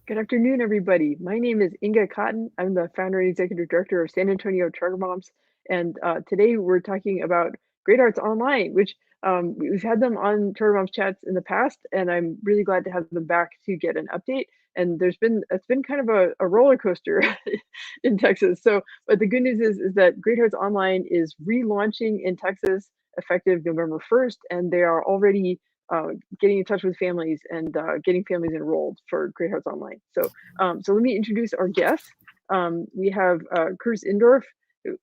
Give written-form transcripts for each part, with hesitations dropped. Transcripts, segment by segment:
Good afternoon, everybody. My name is Inga Cotton. I'm the founder and executive director of San Antonio Charter Moms. And today we're talking about Great Arts Online, which we've had them on Charter Moms chats in the past, and I'm really glad to have them back to get an update. And it's been kind of a roller coaster in Texas. But the good news is that Great Arts Online is relaunching in Texas effective November 1st, and they are already uh, getting in touch with families and getting families enrolled for Great Hearts Online. So let me introduce our guests. We have Kurtis Indorf,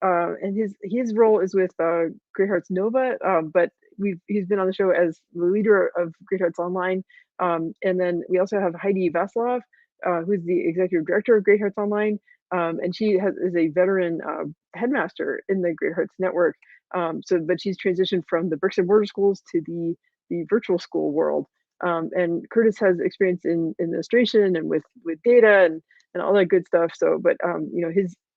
and his role is with Great Hearts Nova, but he's been on the show as the leader of Great Hearts Online. And then we also have Heidi Vasiloff, who's the executive director of Great Hearts Online, and is a veteran headmaster in the Great Hearts Network. But she's transitioned from the bricks and mortar schools to the virtual school world. And Kurtis has experience in administration and with data and all that good stuff. But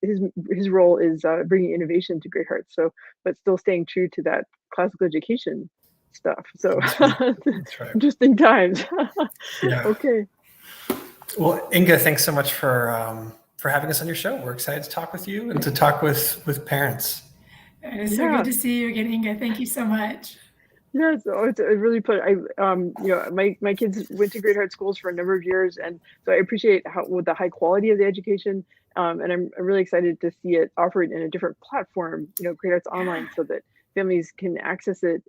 his role is bringing innovation to Great Hearts. But still staying true to that classical education stuff. So That's right. That's right. interesting times. Yeah. Okay. Well, Inga, thanks so much for having us on your show. We're excited to talk with you and to talk with parents. It's so good to see you again, Inga. Thank you so much. Yeah, it's a really my kids went to Great Heart schools for a number of years, and so I appreciate the high quality of the education, and I'm really excited to see it offered in a different platform, Great Hearts Online, so that families can access it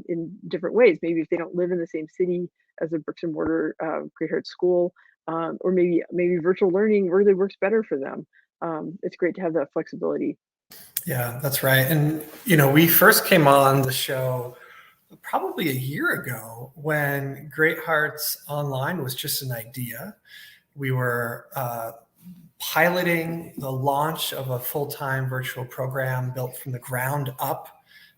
in different ways. Maybe if they don't live in the same city as a bricks and mortar Great Heart school, or maybe virtual learning really works better for them. It's great to have that flexibility. Yeah, that's right. And we first came on the show probably a year ago when Great Hearts Online was just an idea. We were piloting the launch of a full-time virtual program built from the ground up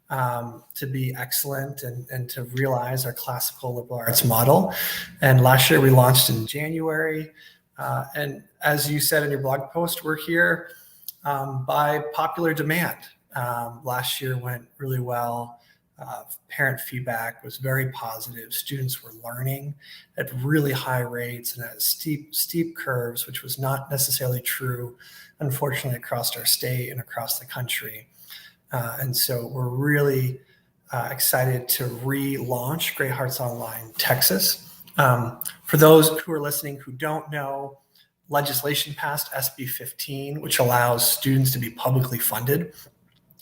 to be excellent and to realize our classical liberal arts model. And last year we launched in January. And as you said in your blog post, we're here by popular demand. Last year went really well. Parent feedback was very positive. Students were learning at really high rates and at steep curves, which was not necessarily true, unfortunately, across our state and across the country. And so we're really excited to relaunch Great Hearts Online Texas. For those who are listening who don't know, legislation passed SB 15, which allows students to be publicly funded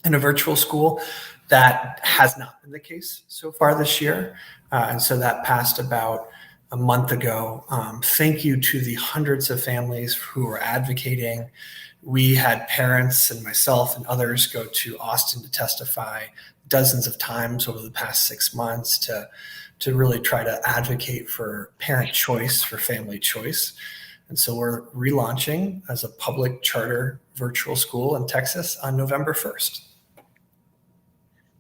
in a virtual school. That has not been the case so far this year. And so that passed about a month ago. Thank you to the hundreds of families who are advocating. We had parents and myself and others go to Austin to testify dozens of times over the past 6 months to really try to advocate for parent choice, for family choice. And so we're relaunching as a public charter virtual school in Texas on November 1st.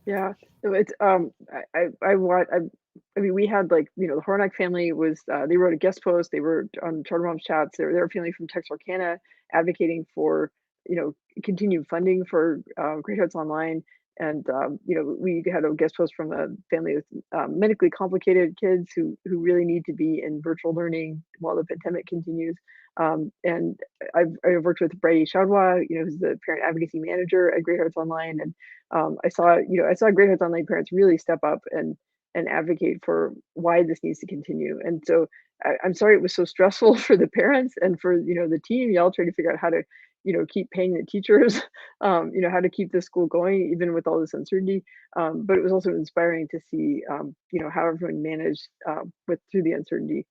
Yeah, so it's I mean, we had the Hornack family was they wrote a guest post. They were on Charter Moms chats. They were a family from Texarkana advocating for continued funding for Great Hearts Online, and we had a guest post from a family with medically complicated kids who really need to be in virtual learning while the pandemic continues. And I've worked with Brady Chadwa, who's the parent advocacy manager at Great Hearts Online, and I saw Great Hearts Online parents really step up and advocate for why this needs to continue. And so I'm sorry it was so stressful for the parents and for the team. Y'all trying to figure out how to keep paying the teachers, how to keep the school going even with all this uncertainty. But it was also inspiring to see how everyone managed through the uncertainty.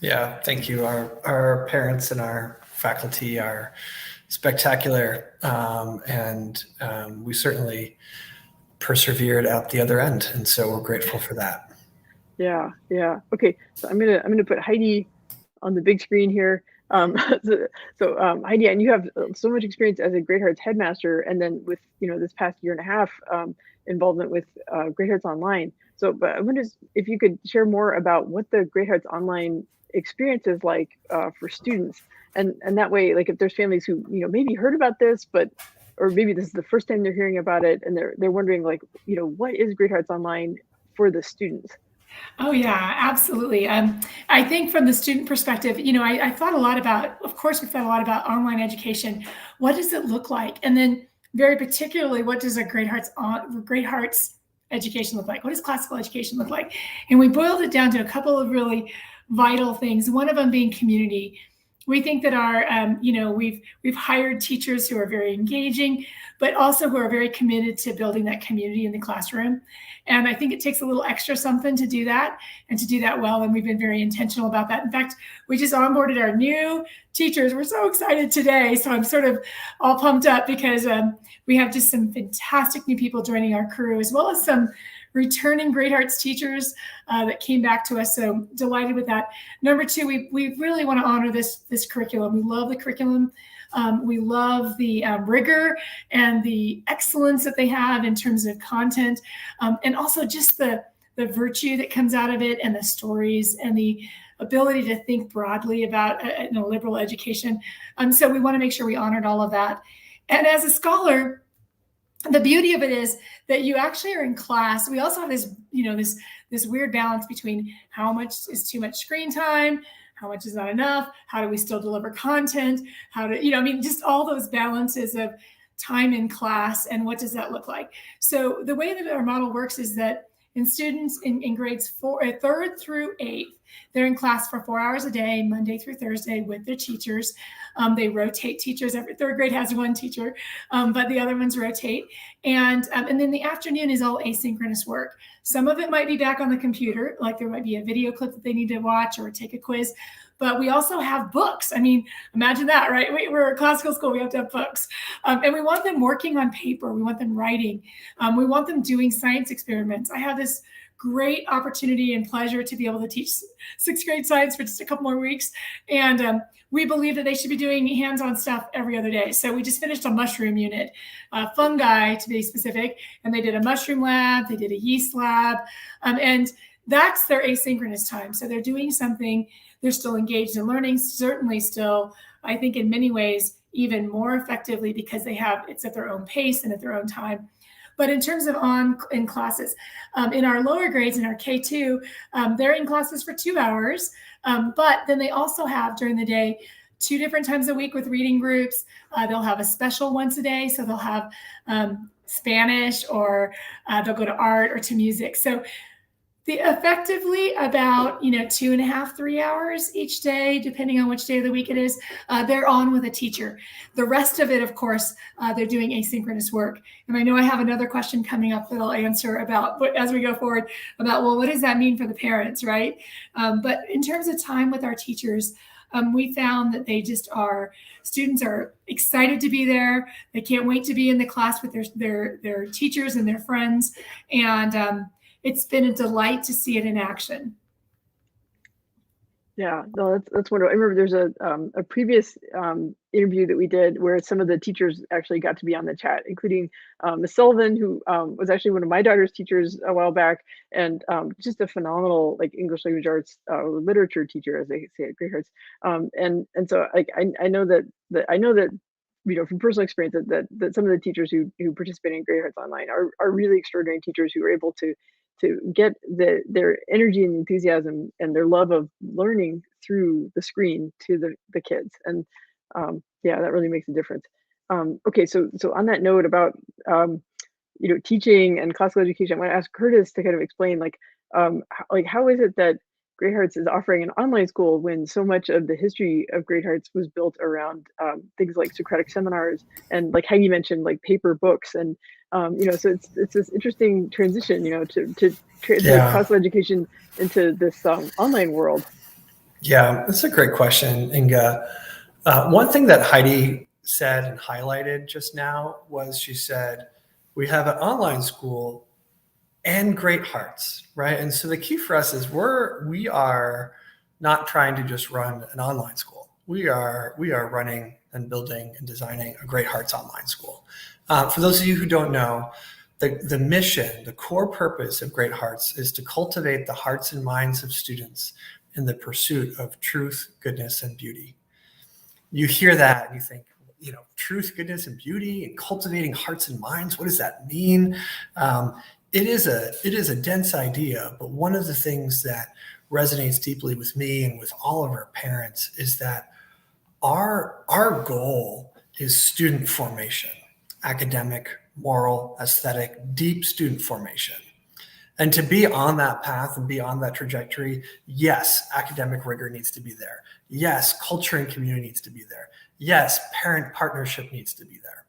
Yeah, thank you. Our parents and our faculty are spectacular, and we certainly persevered out the other end, and so we're grateful for that. Yeah. Okay, so I'm gonna put Heidi on the big screen here. Heidi, and you have so much experience as a Great Hearts headmaster, and then with this past year and a half involvement with Great Hearts Online. But I wonder if you could share more about what the Great Hearts Online experience is like for students, and that way, like if there's families who maybe heard about this, or maybe this is the first time they're hearing about it, and they're wondering what is Great Hearts Online for the students. Oh yeah, absolutely. I think from the student perspective, I thought a lot about, of course, we've thought a lot about online education. What does it look like? And then very particularly, what does a Great Hearts education look like? What does classical education look like? And we boiled it down to a couple of really vital things. One of them being community. We think that we've hired teachers who are very engaging, but also who are very committed to building that community in the classroom. And I think it takes a little extra something to do that and to do that well. And we've been very intentional about that. In fact, we just onboarded our new teachers. We're so excited today. So I'm sort of all pumped up because we have just some fantastic new people joining our crew, as well as some returning Great Hearts teachers that came back to us. So delighted with that. Number two, we really want to honor this curriculum. We love the curriculum. We love the rigor and the excellence that they have in terms of content, and also just the virtue that comes out of it, and the stories, and the ability to think broadly about a liberal education. So we want to make sure we honored all of that. And as a scholar, the beauty of it is that you actually are in class. We also have this weird balance between how much is too much screen time, how much is not enough, how do we still deliver content, just all those balances of time in class, and what does that look like. So the way that our model works is that in students in grades 3rd through 8th, they're in class for 4 hours a day, Monday through Thursday, with their teachers. They rotate teachers. Every 3rd grade has one teacher, but the other ones rotate. And then the afternoon is all asynchronous work. Some of it might be back on the computer, like there might be a video clip that they need to watch or take a quiz. But we also have books. I mean, imagine that, right? We're a classical school. We have to have books. And we want them working on paper. We want them writing. We want them doing science experiments. I have this great opportunity and pleasure to be able to teach 6th grade science for just a couple more weeks. And we believe that they should be doing hands-on stuff every other day. So we just finished a mushroom unit, fungi to be specific, and they did a mushroom lab, they did a yeast lab, and that's their asynchronous time. So they're doing something, they're still engaged in learning, certainly still, I think in many ways, even more effectively because it's at their own pace and at their own time. But in terms of in classes, in our lower grades, in our K2, they're in classes for 2 hours. But then they also have during the day 2 different times a week with reading groups. They'll have a special once a day. So they'll have Spanish, or they'll go to art or to music. So effectively about 2.5, 3 hours each day, depending on which day of the week it is, they're on with a teacher. The rest of it, of course, they're doing asynchronous work. And I know I have another question coming up that I'll answer about as we go forward about, well, what does that mean for the parents, right? But in terms of time with our teachers, we found that students are excited to be there. They can't wait to be in the class with their teachers and their friends. And it's been a delight to see it in action. Yeah, no, that's wonderful. I remember there's a previous interview that we did where some of the teachers actually got to be on the chat, including Ms. Sullivan, who was actually one of my daughter's teachers a while back, and just a phenomenal English language arts literature teacher, as they say at Great Hearts. And so I know that from personal experience that some of the teachers who participate in Great Hearts Online are really extraordinary teachers who are able to get their energy and enthusiasm and their love of learning through the screen to the kids. And yeah, that really makes a difference. Okay, so on that note about teaching and classical education, I want to ask Kurtis to kind of explain how is it that Great Hearts is offering an online school when so much of the history of Great Hearts was built around things like Socratic seminars and, like Heidi mentioned, like paper books. And so it's this interesting transition, to classical education into this online world. Yeah, that's a great question, Inga. One thing that Heidi said and highlighted just now was, she said, we have an online school and Great Hearts, right? And so the key for us is we are not trying to just run an online school. We are running and building and designing a Great Hearts online school. For those of you who don't know, the mission, the core purpose of Great Hearts is to cultivate the hearts and minds of students in the pursuit of truth, goodness, and beauty. You hear that and you think, truth, goodness, and beauty, and cultivating hearts and minds, what does that mean? It is a dense idea, but one of the things that resonates deeply with me and with all of our parents is that our goal is student formation, academic, moral, aesthetic, deep student formation. And to be on that path and be on that trajectory, yes, academic rigor needs to be there. Yes, culture and community needs to be there. Yes, parent partnership needs to be there,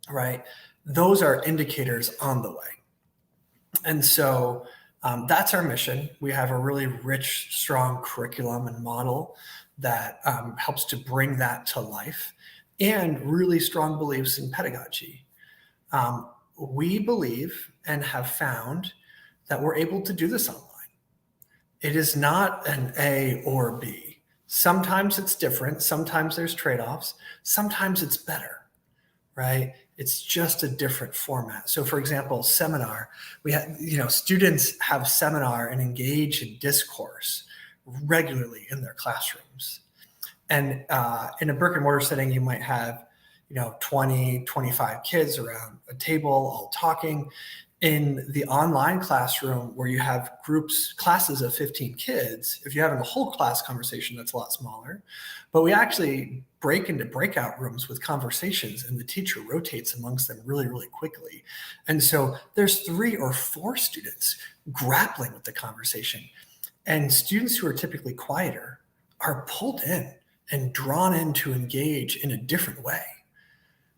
right? Those are indicators on the way. And so that's our mission. We have a really rich, strong curriculum and model that helps to bring that to life, and really strong beliefs in pedagogy. We believe and have found that we're able to do this online. It is not an A or B. Sometimes it's different. Sometimes there's trade-offs. Sometimes it's better, right? It's just a different format. So for example, seminar, we have, students have seminar and engage in discourse regularly in their classrooms. And in a brick and mortar setting, you might have, 20, 25 kids around a table all talking. In the online classroom where you have classes of 15 kids, if you're having a whole class conversation, that's a lot smaller. But we actually break into breakout rooms with conversations, and the teacher rotates amongst them really, really quickly. And so there's 3 or 4 students grappling with the conversation. And students who are typically quieter are pulled in and drawn in to engage in a different way.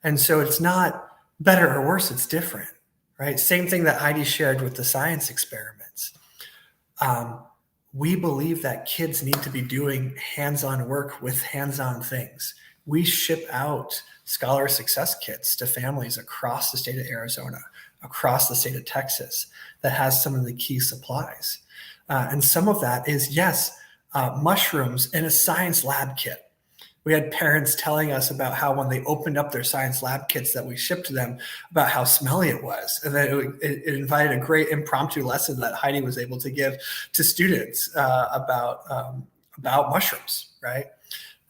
And so it's not better or worse, it's different. Right? Same thing that Heidi shared with the science experiments. We believe that kids need to be doing hands-on work with hands-on things. We ship out Scholar Success Kits to families across the state of Arizona, across the state of Texas, that has some of the key supplies. And some of that is, mushrooms in a science lab kit. We had parents telling us about how when they opened up their science lab kits that we shipped to them, about how smelly it was. And then it invited a great impromptu lesson that Heidi was able to give to students about mushrooms, right?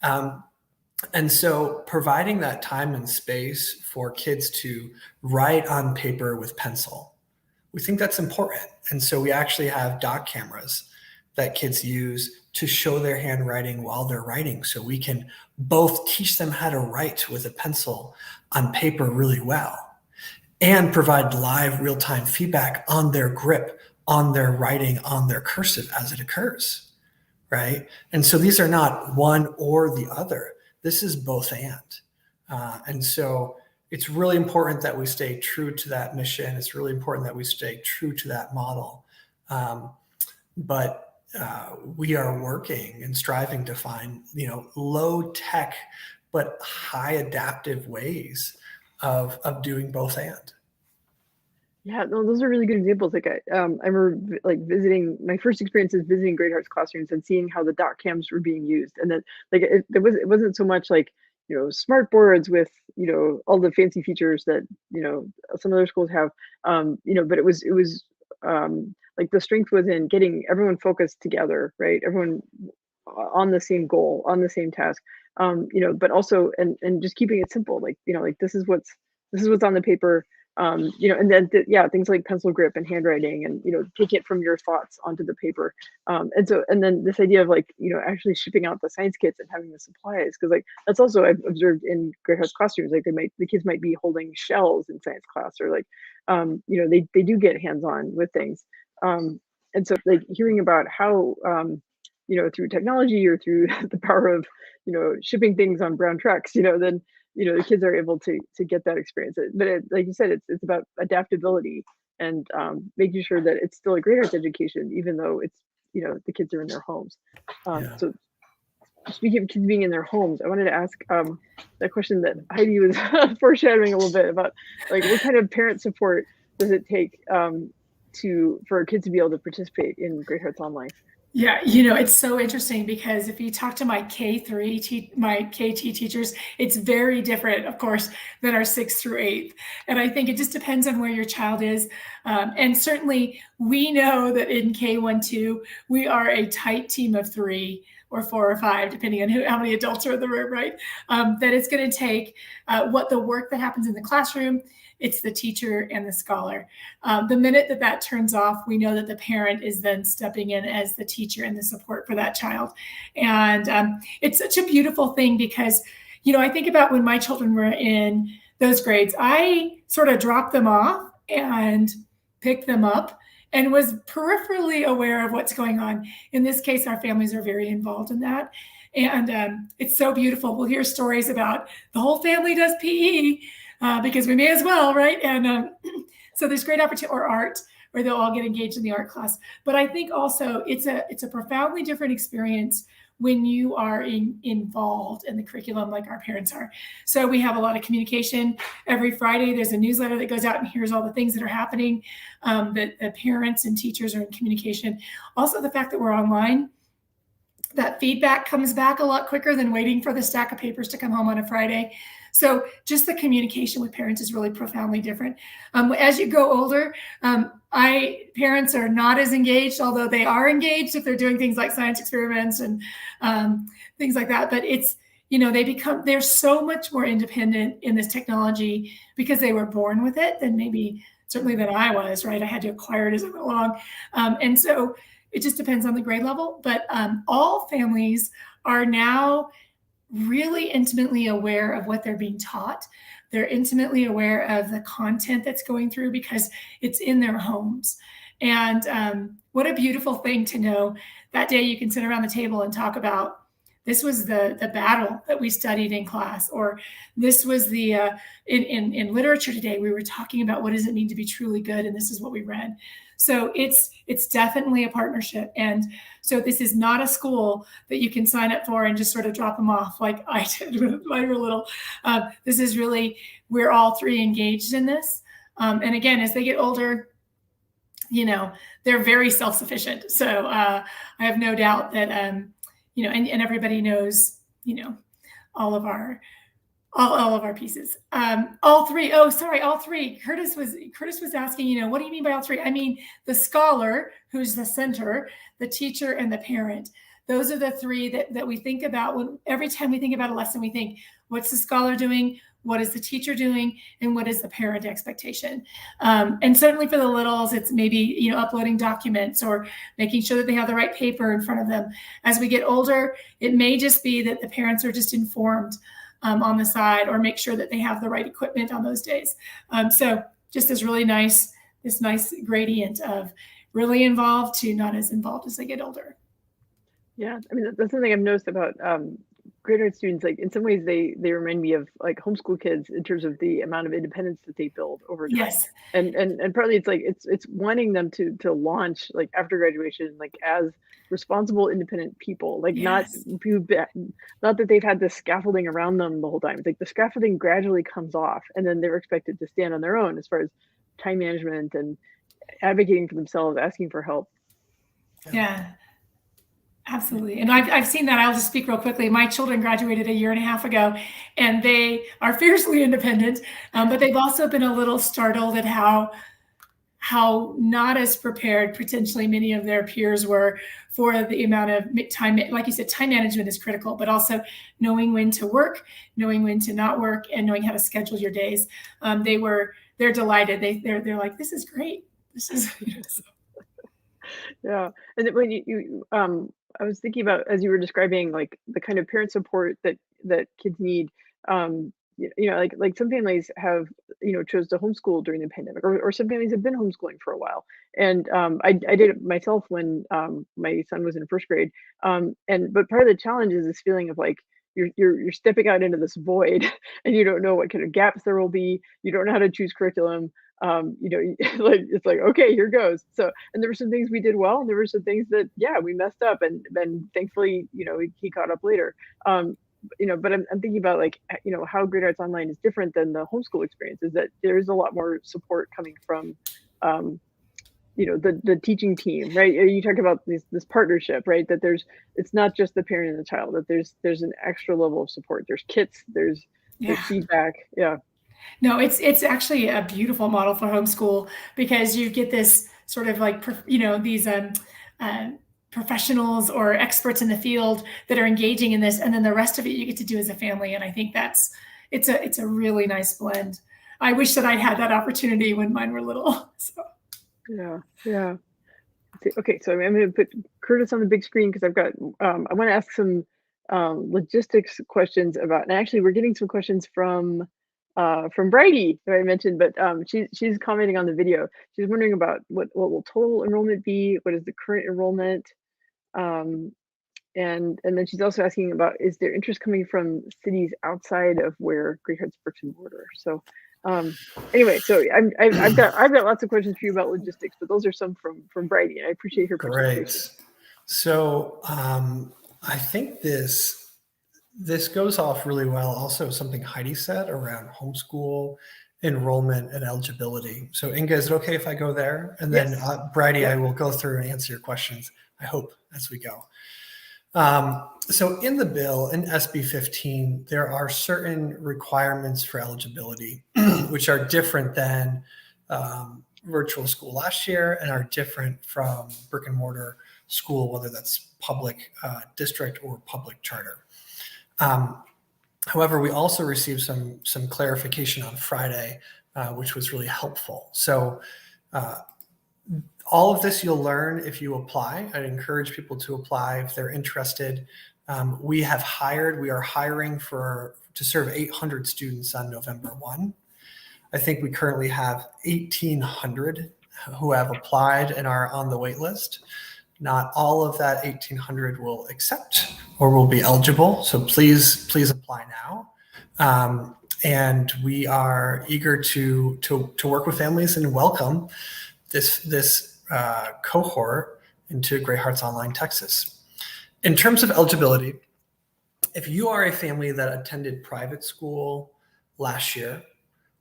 And so providing that time and space for kids to write on paper with pencil, we think that's important. And so we actually have doc cameras that kids use to show their handwriting while they're writing. So we can both teach them how to write with a pencil on paper really well and provide live real-time feedback on their grip, on their writing, on their cursive as it occurs, right? And so these are not one or the other. This is both and. And so it's really important that we stay true to that mission. It's really important that we stay true to that model. But we are working and striving to find, low tech, but high adaptive ways of doing both and. Yeah, no, those are really good examples. Like I remember visiting, my first experience is visiting Great Hearts classrooms and seeing how the dot cams were being used. And then it wasn't so much like, smart boards with, all the fancy features that, some other schools have, but it was the strength was in getting everyone focused together, right? Everyone on the same goal, on the same task, but also, and just keeping it simple, this is what's on the paper, and then, things like pencil grip and handwriting and, take it from your thoughts onto the paper. And then this idea of actually shipping out the science kits and having the supplies, because that's also I've observed in Great House classrooms, the kids might be holding shells in science class, or they do get hands-on with things. And so hearing about how, through technology or through the power of, shipping things on brown trucks, then, the kids are able to get that experience. But like you said, it's about adaptability and making sure that it's still a Great Arts education, even though it's, the kids are in their homes. So speaking of kids being in their homes, I wanted to ask that question that Heidi was foreshadowing a little bit about, what kind of parent support does it take for kids to be able to participate in Great Hearts Online? Yeah, it's so interesting because if you talk to my my KT teachers, it's very different, of course, than our 6th through 8th. And I think it just depends on where your child is. And certainly we know that in K1-2, we are a tight team of 3 or 4 or 5, depending on how many adults are in the room, right? That it's going to take what the work that happens in the classroom it's the teacher and the scholar. The minute that that turns off, we know that the parent is then stepping in as the teacher and the support for that child. And it's such a beautiful thing because, I think about when my children were in those grades, I sort of dropped them off and picked them up and was peripherally aware of what's going on. In this case, our families are very involved in that. And it's so beautiful. We'll hear stories about the whole family does PE because we may as well, right? And so there's great opportunity, or art, where they'll all get engaged in the art class. But I think also it's a profoundly different experience when you are involved in the curriculum like our parents are. So we have a lot of communication. Every Friday, there's a newsletter that goes out and here's all the things that are happening, that the parents and teachers are in communication. Also, the fact that we're online, that feedback comes back a lot quicker than waiting for the stack of papers to come home on a Friday. So just the communication with parents is really profoundly different. As you grow older, parents are not as engaged, although they are engaged if they're doing things like science experiments and things like that. But it's, they're so much more independent in this technology because they were born with it certainly than I was, right? I had to acquire it as I went along. And so it just depends on the grade level. But all families are now really intimately aware of what they're being taught. They're intimately aware of the content that's going through because it's in their homes. And what a beautiful thing to know that day you can sit around the table and talk about, this was the battle that we studied in class, or this was the, in literature today, we were talking about what does it mean to be truly good, and this is what we read. So it's definitely a partnership. And so this is not a school that you can sign up for and just sort of drop them off like I did when I were little. This is really, we're all three engaged in this. And again, as they get older, they're very self-sufficient. So I have no doubt that, and everybody knows, all of our pieces. All three. Oh, sorry, all three. Kurtis was asking, what do you mean by all three? I mean, the scholar, who's the center, the teacher, and the parent. Those are the three that we think about every time we think about a lesson. We think, what's the scholar doing? What is the teacher doing? And what is the parent expectation? And certainly for the littles, it's maybe, uploading documents or making sure that they have the right paper in front of them. As we get older, it may just be that the parents are just informed on the side, or make sure that they have the right equipment on those days. So just this nice gradient of really involved to not as involved as they get older. Yeah, I mean, that's something I've noticed about grade art students. Like in some ways, they remind me of like homeschool kids in terms of the amount of independence that they build over time. Yes. And partly it's like it's wanting them to launch like after graduation, like as responsible, independent people, like Yes. not that they've had this scaffolding around them the whole time. It's like the scaffolding gradually comes off, and then they're expected to stand on their own as far as time management and advocating for themselves, asking for help. Yeah. Absolutely. And I've seen that. I'll just speak real quickly. My children graduated a year and a half ago, and they are fiercely independent, but they've also been a little startled at how not as prepared potentially many of their peers were for the amount of time. Like you said, time management is critical, but also knowing when to work, knowing when to not work, and knowing how to schedule your days. They're delighted. They're like, this is great. This is. Yeah. And then when you I was thinking about, as you were describing, like the kind of parent support that kids need, like some families have, chose to homeschool during the pandemic, or some families have been homeschooling for a while. And I did it myself when my son was in first grade. But part of the challenge is this feeling of like, you're stepping out into this void and you don't know what kind of gaps there will be. You don't know how to choose curriculum. Like it's like, okay, here goes. So, and there were some things we did well, and there were some things that, yeah, we messed up, and thankfully, he caught up later. But I'm thinking about like, how Great Arts Online is different than the homeschool experience, is that there's a lot more support coming from, the teaching team, right? You talk about this partnership, right? That it's not just the parent and the child, that there's an extra level of support. There's kits, there's feedback. Yeah. No, it's actually a beautiful model for homeschool, because you get this sort of like, these professionals or experts in the field that are engaging in this, and then the rest of it you get to do as a family. And I think it's a really nice blend. I wish that I'd had that opportunity when mine were little. So. Yeah. Okay, so I'm going to put Kurtis on the big screen because I've got, I want to ask some logistics questions about, and actually we're getting some questions from Bridie that I mentioned, but she's commenting on the video. She's wondering about what will total enrollment be? What is the current enrollment? And then she's also asking about, is there interest coming from cities outside of where Great Hearts bricks and mortar? So anyway, so I've got lots of questions for you about logistics, but those are some from Bridie, and I appreciate her participation. Great. So I think this goes off really well. Also, something Heidi said around homeschool enrollment and eligibility. So Inga, is it okay if I go there? And then Bridie, I will go through and answer your questions, I hope, as we go. So in the bill, in SB 15, there are certain requirements for eligibility, which are different than virtual school last year and are different from brick and mortar school, whether that's public district or public charter. However, we also received some clarification on Friday, which was really helpful. So all of this you'll learn if you apply. I'd encourage people to apply if they're interested. We are hiring to serve 800 students on November 1. I think we currently have 1,800 who have applied and are on the wait list. Not all of that 1,800 will accept or will be eligible. So please apply now. And we are eager to work with families and welcome this cohort into Great Hearts Online Texas. In terms of eligibility, if you are a family that attended private school last year,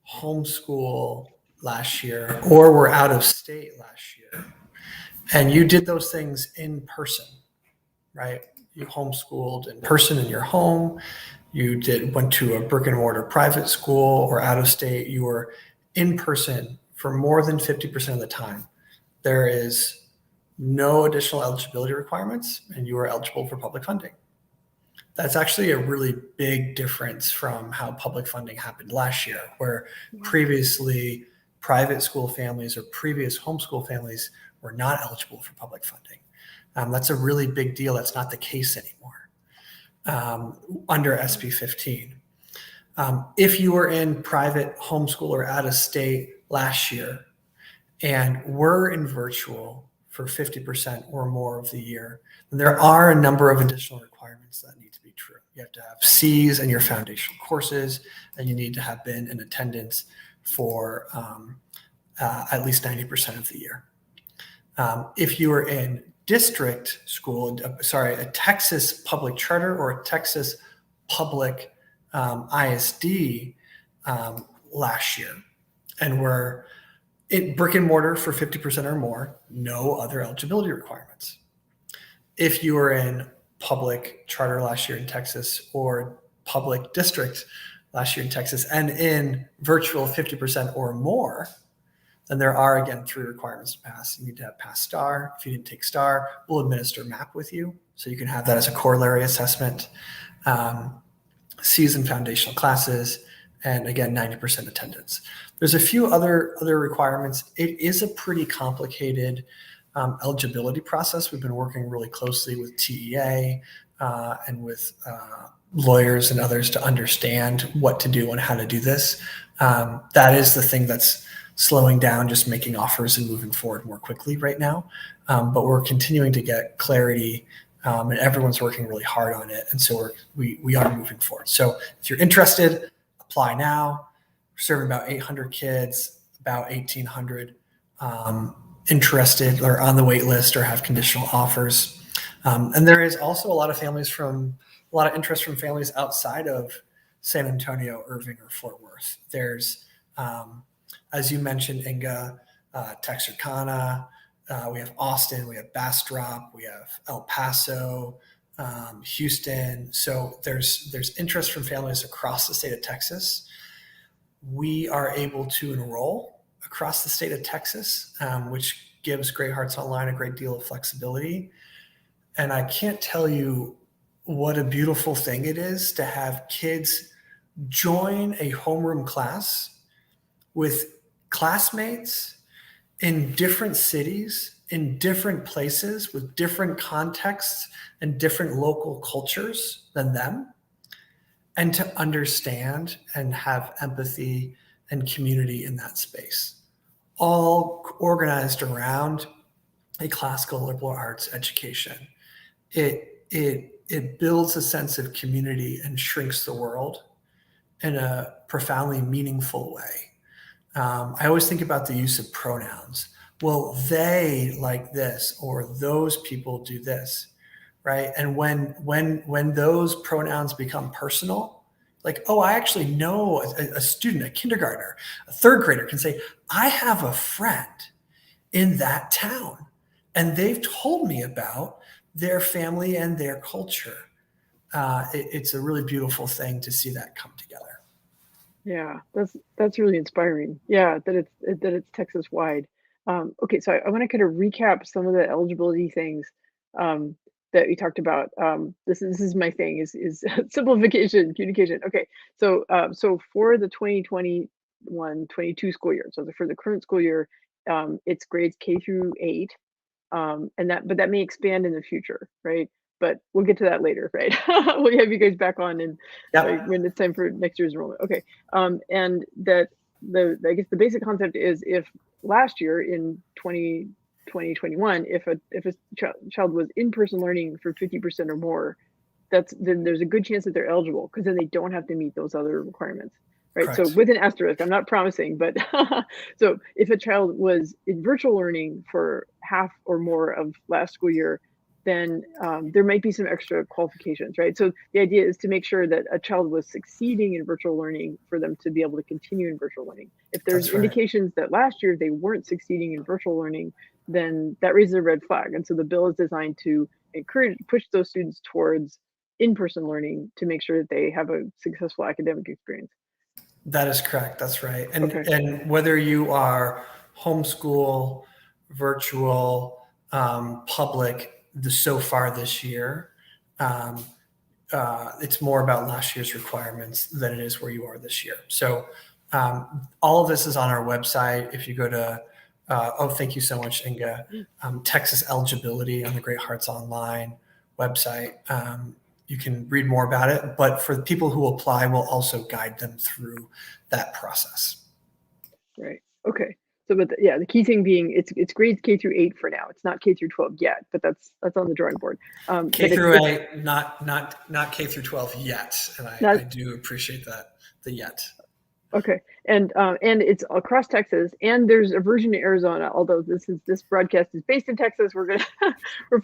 homeschool last year, or were out of state last year, and you did those things in person, right? You homeschooled in person in your home, you went to a brick and mortar private school or out of state, you were in person for more than 50% of the time. There is no additional eligibility requirements, and you are eligible for public funding. That's actually a really big difference from how public funding happened last year, where previously private school families or previous homeschool families were not eligible for public funding. That's a really big deal. That's not the case anymore under SB 15. If you were in private homeschool or out of state last year and were in virtual for 50% or more of the year, then there are a number of additional requirements that need to be true. You have to have C's in your foundational courses, and you need to have been in attendance for at least 90% of the year. If you were in district school, a Texas public charter or a Texas public ISD last year, and were in brick and mortar for 50% or more, no other eligibility requirements. If you were in public charter last year in Texas or public district last year in Texas and in virtual 50% or more, then there are, again, 3 requirements to pass. You need to have passed STAR. If you didn't take STAR, we'll administer MAP with you, so you can have that as a corollary assessment. C's in foundational classes, and again, 90% attendance. There's a few other requirements. It is a pretty complicated eligibility process. We've been working really closely with TEA and with lawyers and others to understand what to do and how to do this. That is the thing that's slowing down just making offers and moving forward more quickly right now. But we're continuing to get clarity, and everyone's working really hard on it. And so we are moving forward. So if you're interested, apply now. We're serving about 800 kids, about 1,800 interested or on the wait list or have conditional offers. And there is also a lot of interest from families outside of San Antonio, Irving, or Fort Worth. There's, as you mentioned, Inga, Texarkana, we have Austin, we have Bastrop, we have El Paso, Houston. So there's interest from families across the state of Texas. We are able to enroll across the state of Texas, which gives Great Hearts Online a great deal of flexibility. And I can't tell you what a beautiful thing it is to have kids join a homeroom class with classmates in different cities, in different places, with different contexts and different local cultures than them, and to understand and have empathy and community in that space, all organized around a classical liberal arts education. It builds a sense of community and shrinks the world in a profoundly meaningful way. I always think about the use of pronouns. Well, they like this, or those people do this, right? And when those pronouns become personal, like, oh, I actually know a student, a kindergartner, a third grader can say, I have a friend in that town, and they've told me about their family and their culture. It's a really beautiful thing to see that come together. Yeah, that's really inspiring. Yeah, that it's Texas wide. Okay, so I want to kind of recap some of the eligibility things that we talked about. This is my thing is simplification, communication. Okay, so so for the 2021-22 school year, so for the current school year, it's grades K through 8, and that may expand in the future, right? But we'll get to that later, right? We'll have you guys back on and Yep. when it's time for next year's enrollment. Okay, and that I guess the basic concept is if last year in 2021, if a child was in-person learning for 50% or more, then there's a good chance that they're eligible, because then they don't have to meet those other requirements. Right. Correct. So with an asterisk, I'm not promising, but so if a child was in virtual learning for half or more of last school year, then there might be some extra qualifications, right? So the idea is to make sure that a child was succeeding in virtual learning for them to be able to continue in virtual learning. If there's That's right. indications that last year they weren't succeeding in virtual learning, then that raises a red flag. And so the bill is designed to push those students towards in-person learning to make sure that they have a successful academic experience. That is correct. That's right. And Okay. and whether you are homeschool, virtual, public, so far this year, it's more about last year's requirements than it is where you are this year. So all of this is on our website. If you go to, thank you so much, Inga, Texas Eligibility on the Great Hearts Online website. You can read more about it, but for the people who apply, we'll also guide them through that process. Right. Okay. So, but the key thing being it's grades K through 8 for now. It's not K through 12 yet, but that's on the drawing board. K through 8, not K through 12 yet, and I do appreciate that, the yet. Okay, and it's across Texas, and there's a version in Arizona. Although this broadcast is based in Texas, we're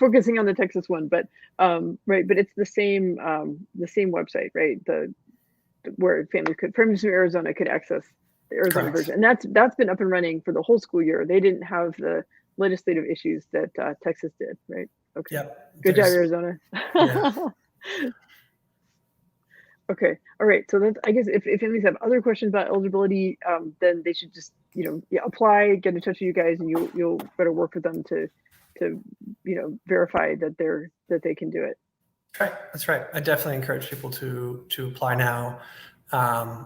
focusing on the Texas one, but right, but it's the same website, right? Where families from Arizona could access the Arizona Correct. version, and that's been up and running for the whole school year. They didn't have the legislative issues that Texas did, right? Okay. Yep. Good job, Arizona. Yeah. Okay. All right. So that's, I guess if families have other questions about eligibility, then they should just, apply, get in touch with you guys, and you'll better work with them to verify that they can do it. Right. That's right. I definitely encourage people to apply now.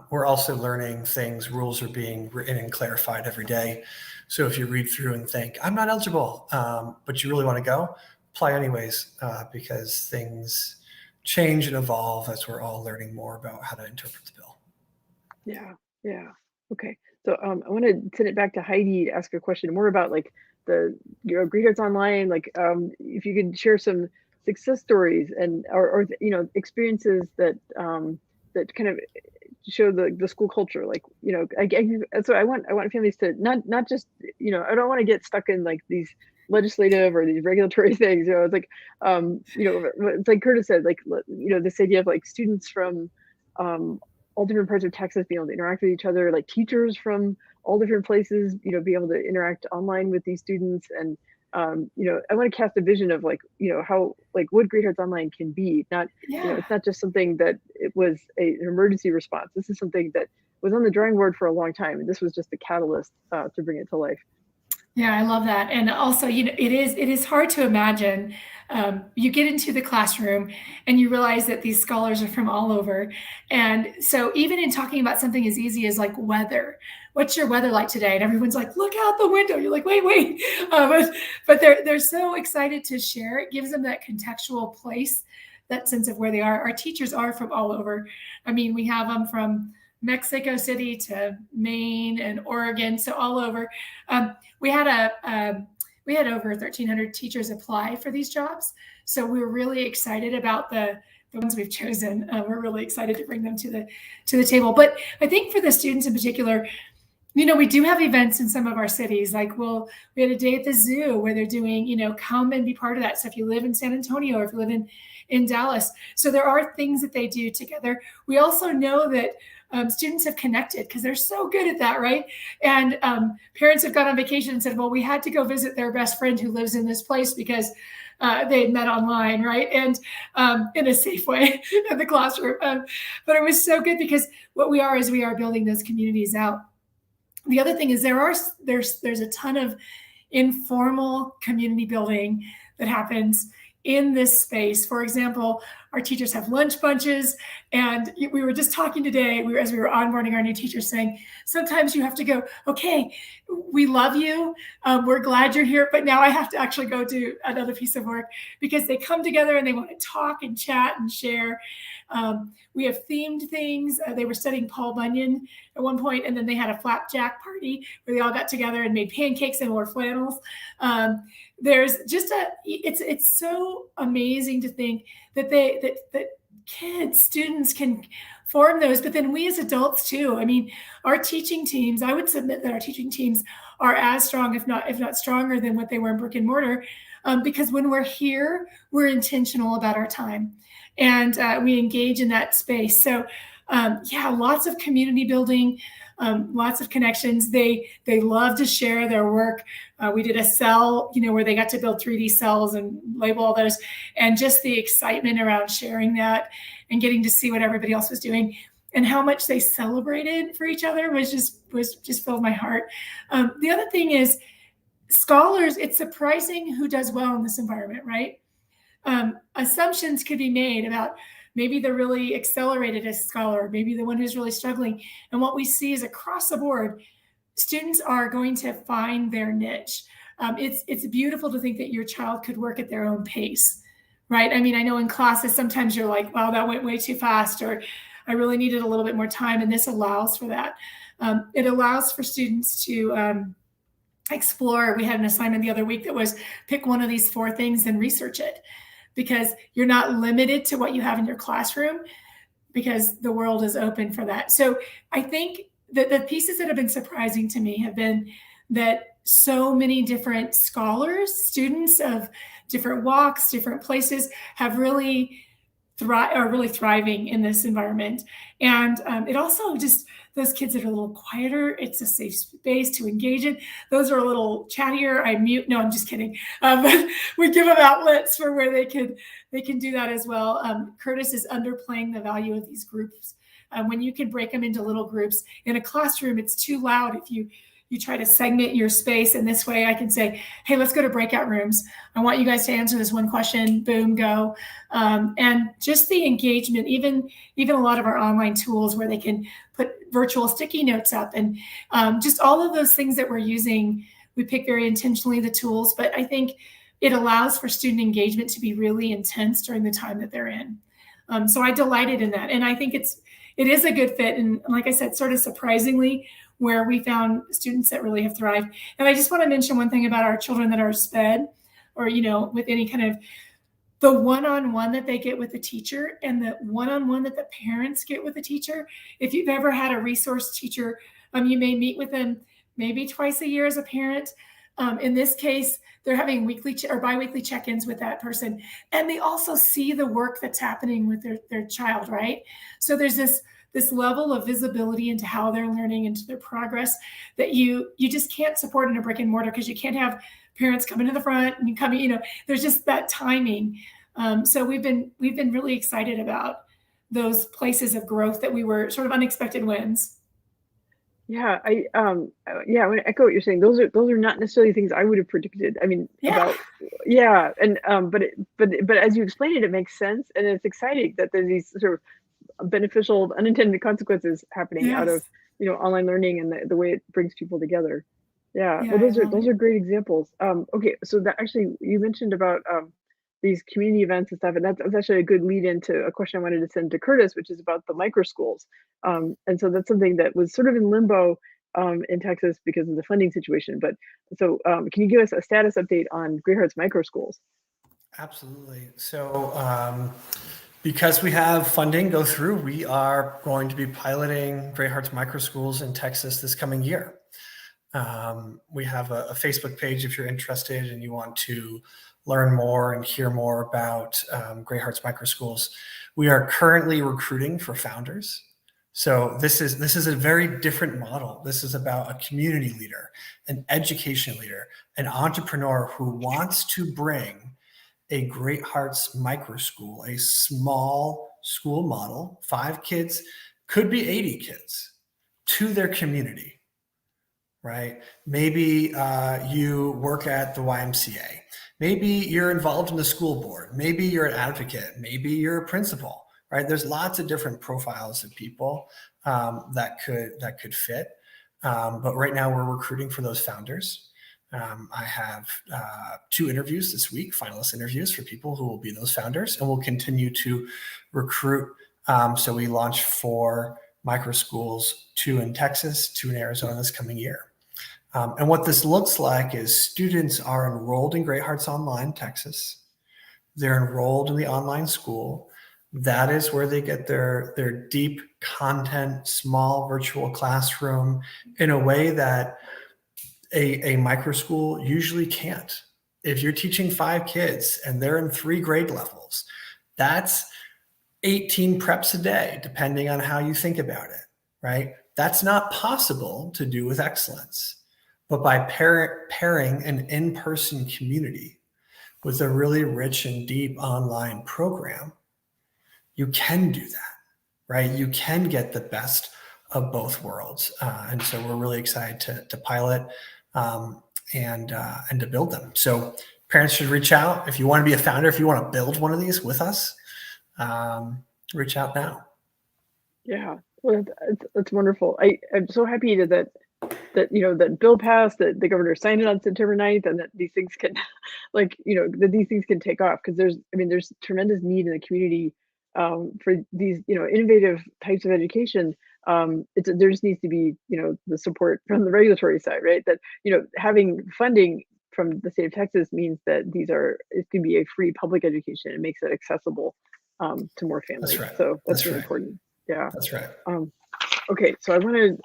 We're also learning things. Rules are being written and clarified every day. So if you read through and think, I'm not eligible, but you really want to go, apply anyways, because things change and evolve as we're all learning more about how to interpret the bill. Yeah. Okay. So I want to send it back to Heidi to ask a question more about like the Great Arts Online. Like if you could share some success stories and or experiences that that kind of show the school culture. Like so I want families to not just I don't want to get stuck in like these legislative or these regulatory things. It's like it's like Kurtis said, like this idea of like students from all different parts of Texas being able to interact with each other, like teachers from all different places be able to interact online with these students. And I want to cast a vision of like how like what Great Arts Online can be. Not it's not just something that it was an emergency response. This is something that was on the drawing board for a long time, and this was just a catalyst to bring it to life. Yeah, I love that. And also, it is hard to imagine. You get into the classroom and you realize that these scholars are from all over. And so even in talking about something as easy as like weather, what's your weather like today? And everyone's like, look out the window. You're like, wait, wait. But they're so excited to share. It gives them that contextual place, that sense of where they are. Our teachers are from all over. I mean, we have them from Mexico City to Maine and Oregon, so all over. We had over 1,300 teachers apply for these jobs, so we were really excited about the ones we've chosen. We're really excited to bring them to the table. But I think for the students in particular, we do have events in some of our cities. Like, we had a day at the zoo where they're doing, come and be part of that. So if you live in San Antonio or if you live in Dallas, so there are things that they do together. We also know that students have connected because they're so good at that, right? And parents have gone on vacation and said, well, we had to go visit their best friend who lives in this place because they had met online, right? And in a safe way in the classroom. But it was so good because what we are is we are building those communities out. The other thing is there's a ton of informal community building that happens in this space. For example, our teachers have lunch bunches, and we were just talking today, as we were onboarding our new teachers, saying sometimes you have to go, okay, we love you, we're glad you're here, but now I have to actually go do another piece of work, because they come together and they want to talk and chat and share. We have themed things. They were studying Paul Bunyan at one point, and then they had a flapjack party where they all got together and made pancakes and wore flannels. There's just it's so amazing to think that that students can form those, but then we as adults too. I mean, our teaching teams, I would submit that our teaching teams are as strong, if not stronger than what they were in brick and mortar, because when we're here, we're intentional about our time, and we engage in that space. So lots of community building, lots of connections. They love to share their work. We did a cell, where they got to build 3D cells and label all those, and just the excitement around sharing that and getting to see what everybody else was doing and how much they celebrated for each other was just filled my heart. The other thing is scholars. It's surprising who does well in this environment, right? Assumptions could be made about maybe the really accelerated as scholar, maybe the one who's really struggling. And what we see is across the board, students are going to find their niche. It's beautiful to think that your child could work at their own pace, right? I mean, I know in classes, sometimes you're like, wow, that went way too fast, or I really needed a little bit more time. And this allows for that. It allows for students to explore. We had an assignment the other week that was pick one of these 4 things and research it, because you're not limited to what you have in your classroom, because the world is open for that. So I think that the pieces that have been surprising to me have been that so many different scholars, students of different walks, different places, have really are really thriving in this environment. And it also just, those kids that are a little quieter, it's a safe space to engage in. Those are a little chattier. I mute. No, I'm just kidding. But we give them outlets for where they can do that as well. Kurtis is underplaying the value of these groups. When you can break them into little groups in a classroom, it's too loud if you try to segment your space. And this way I can say, hey, let's go to breakout rooms. I want you guys to answer this one question, boom, go. And just the engagement, even a lot of our online tools where they can put virtual sticky notes up, and just all of those things that we're using, we pick very intentionally the tools, but I think it allows for student engagement to be really intense during the time that they're in. So I delighted in that. And I think it is a good fit. And like I said, sort of surprisingly, where we found students that really have thrived. And I just want to mention one thing about our children that are SPED, or, with any kind of, the one-on-one that they get with the teacher and the one-on-one that the parents get with the teacher. If you've ever had a resource teacher, you may meet with them maybe twice a year as a parent. In this case, they're having weekly or biweekly check-ins with that person. And they also see the work that's happening with their child, right? So there's this level of visibility into how they're learning, into their progress, that you just can't support in a brick and mortar, because you can't have parents coming to the front and coming, there's just that timing. So we've been really excited about those places of growth that we were sort of unexpected wins. Yeah, I want to echo what you're saying. Those are not necessarily things I would have predicted. I mean, Yeah. about yeah, and but as you explain it, it makes sense, and it's exciting that there's these sort of beneficial unintended consequences happening out of Yes. online learning and the way it brings people together. Yeah, Yeah, well, I love those it. are great examples. Okay, so that actually you mentioned about these community events and stuff, and that's actually a good lead into a question I wanted to send to Curtis, which is about the micro schools. And so that's something that was sort of in limbo in Texas because of the funding situation. But so, can you give us a status update on Great Hearts micro schools? Absolutely. So, because we have funding go through, we are going to be piloting Great Hearts Micro Schools in Texas this coming year. We have a Facebook page if you're interested and you want to learn more and hear more about Great Hearts Micro Schools. We are currently recruiting for founders. So this is a very different model. This is about a community leader, an education leader, an entrepreneur who wants to bring a Great Hearts Micro School, a small school model, 5 kids, could be 80 kids, to their community, right? Maybe you work at the YMCA. Maybe you're involved in the school board. Maybe you're an advocate. Maybe you're a principal, right? There's lots of different profiles of people that could fit. But right now we're recruiting for those founders. I have 2 interviews this week, finalist interviews for people who will be those founders, and we'll continue to recruit. So we launch 4 micro schools, 2 in Texas, 2 in Arizona this coming year. And what this looks like is students are enrolled in Great Hearts Online, Texas. They're enrolled in the online school. That is where they get their deep content, small virtual classroom in a way that a micro school usually can't. If you're teaching 5 kids and they're in 3 grade levels, that's 18 preps a day, depending on how you think about it, right? That's not possible to do with excellence. But by pairing an in-person community with a really rich and deep online program, you can do that, right? You can get the best of both worlds. And so we're really excited to pilot and to build them. So parents should reach out. If you want to be a founder, if you want to build one of these with us, reach out now. Yeah, well, that's wonderful. I'm so happy that bill passed, that the governor signed it on September 9th, and that these things can, that these things can take off because there's tremendous need in the community for these, innovative types of education. There just needs to be, the support from the regulatory side, right? That, having funding from the state of Texas means that it can be a free public education. It makes it accessible to more families. That's right. So that's That's really right. important. Yeah. That's right. Okay, so I want to,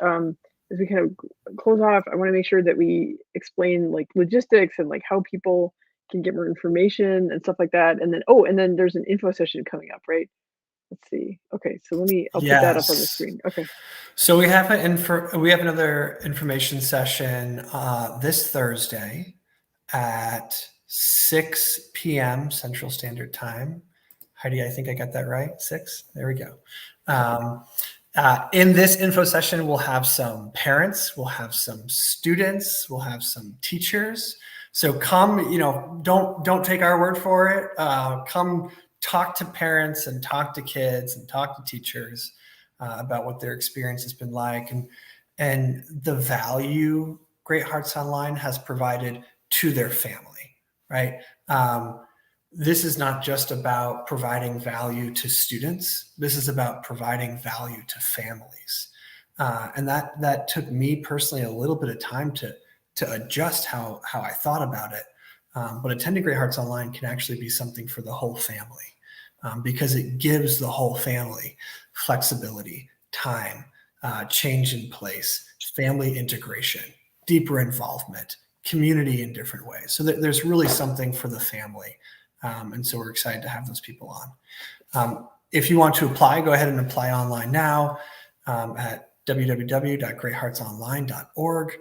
as we kind of close off, I want to make sure that we explain like logistics and like how people can get more information and stuff like that. And then there's an info session coming up, right? Let's see. Okay, so I'll put that up on the Yes. screen. Okay. So we have another information session this Thursday at 6 p.m. Central Standard Time. Heidi, I think I got that right. 6. There we go. In this info session, we'll have some parents, we'll have some students, we'll have some teachers. So come, don't take our word for it. Come talk to parents and talk to kids and talk to teachers about what their experience has been like and the value Great Hearts Online has provided to their family, right? This is not just about providing value to students. This is about providing value to families. And that took me personally a little bit of time to adjust how I thought about it. But attending Great Hearts Online can actually be something for the whole family because it gives the whole family flexibility, time, change in place, family integration, deeper involvement, community in different ways. So there's really something for the family. And so we're excited to have those people on. If you want to apply, go ahead and apply online now at www.greatheartsonline.org.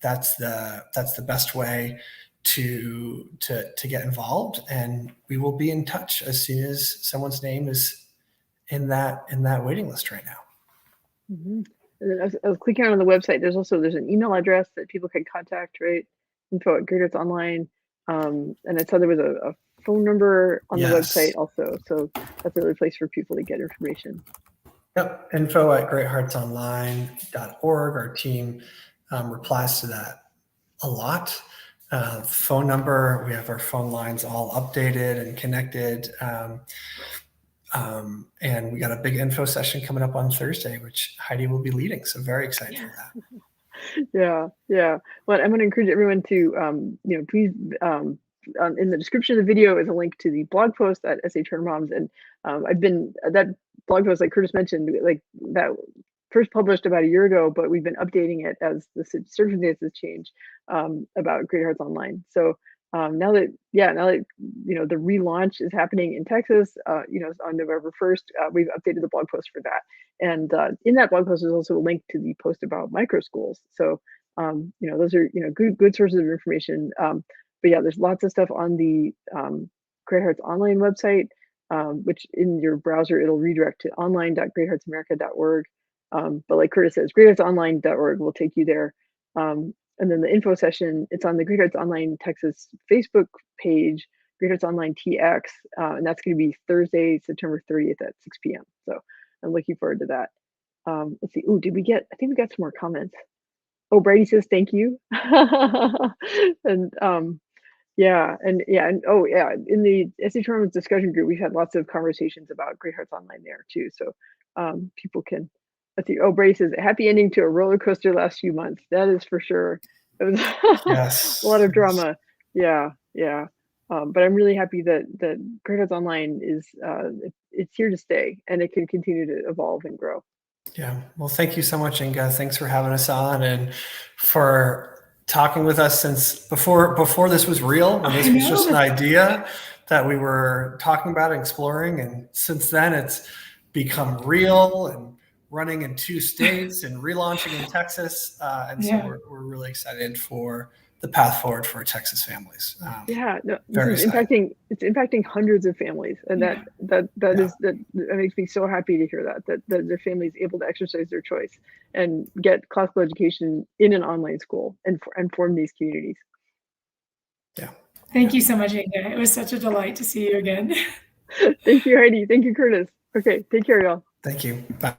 That's the best way to get involved, and we will be in touch as soon as someone's name is in that waiting list right now. Mm-hmm. And then I was clicking on the website. There's an email address that people can contact, right? info@Great Online. And I saw there was a phone number on the website Yes. also. So that's another place for people to get information. Yep. info@greatheartsonline.org. Our team replies to that a lot. Phone number, we have our phone lines all updated and connected. And we got a big info session coming up on Thursday, which Heidi will be leading. So very excited for that. Yeah. Well, I'm going to encourage everyone to, please, in the description of the video is a link to the blog post at SA Turner Moms. And that blog post, like Kurtis mentioned, like that first published about a year ago, but we've been updating it as the circumstances change, about Great Hearts Online. So now that the relaunch is happening in Texas, on November 1st, we've updated the blog post for that. And in that blog post is also a link to the post about micro schools. So those are good sources of information. But yeah, there's lots of stuff on the Great Hearts Online website, which in your browser it'll redirect to online.greatheartsamerica.org. But like Kurtis says, greatheartsonline.org will take you there. And then the info session, it's on the Great Hearts Online Texas Facebook page, Great Hearts Online TX, and that's going to be Thursday, September 30th at 6 p.m. So I'm looking forward to that. Let's see. Oh, I think we got some more comments. Oh, Brady says thank you. And in the SA Tournaments discussion group, we've had lots of conversations about Great Hearts Online there too. So people can. Let's see. Oh, Brady says happy ending to a roller coaster last few months. That is for sure. It was Yes. a lot of drama. Yeah. But I'm really happy that Great Hearts Online is it's here to stay, and it can continue to evolve and grow. Yeah. Well, thank you so much, Inga. Thanks for having us on and for talking with us since before this was real, when this was just an idea that we were talking about and exploring. And since then it's become real and running in 2 states and relaunching in Texas. So we're really excited for the path forward for Texas families. It's impacting hundreds of families, and that makes me so happy to hear that their family is able to exercise their choice and get classical education in an online school and form these communities. Yeah. Thank you so much, Inga. It was such a delight to see you again. Thank you, Heidi. Thank you, Kurtis. Okay, take care, y'all. Thank you. Bye.